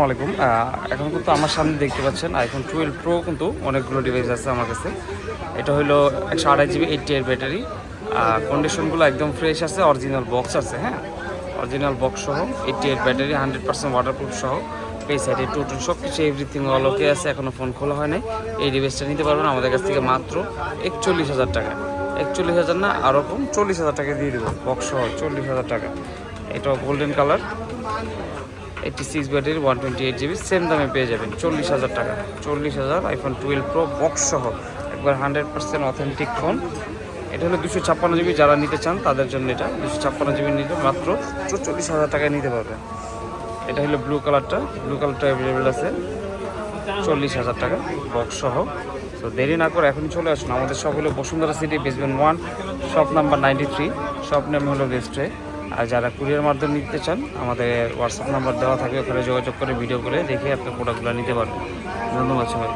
আসসালামাইকুম। এখন কিন্তু আমার সামনে দেখতে পাচ্ছেন আইফোন 12 প্রো কিন্তু অনেকগুলো ডিভাইস আছে আমার কাছে। এটা হলো 128 জিবি 88 ব্যাটারি। কন্ডিশনগুলো একদম ফ্রেশ আছে, অরিজিনাল বক্স আছে। হ্যাঁ, অরিজিনাল বক্স সহ 88 ব্যাটারি, 100% ওয়াটারপ্রুফ সহ পেজ সাইডে টোটাল সব কিছু এভরিথিং অল ওকে আছে। এখনও ফোন খোলা হয় নাই। এই ডিভাইসটা নিতে পারবেন আমাদের কাছ থেকে মাত্র 41,000 টাকা। 41,000 না, আরও কম, 40,000 টাকা দিয়ে দেবো বক্স সহ। 40,000 টাকা। এটাও golden colour, 86 battery, 128 GB, same দামে পেয়ে যাবেন 40,000 টাকা। 40,000 আইফোন 12 প্রো বক্স সহ একবার 100% অথেন্টিক ফোন। এটা হলো 256 জিবি। যারা নিতে চান তাদের জন্য এটা 256 জিবি নিতে মাত্র 44,000 টাকায় নিতে পারবেন। এটা হলো ব্লু কালারটা অ্যাভেলেবেল আছে 40,000 টাকা বক্স সহ। তো দেরি না করে এখনই চলে আসুন। আমাদের সব হলো Bashundhara city, basement 1, shop number 93, shop name হলো বেস্টে। আর যারা কুরিয়ার মাধ্যমে নিতে চান আমাদের হোয়াটসঅ্যাপ নাম্বার দেওয়া থাকবে, ওখানে যোগাযোগ করে ভিডিও করে দেখে আপনার প্রোডাক্টগুলো নিতে পারবেন। ধন্যবাদ সবাই।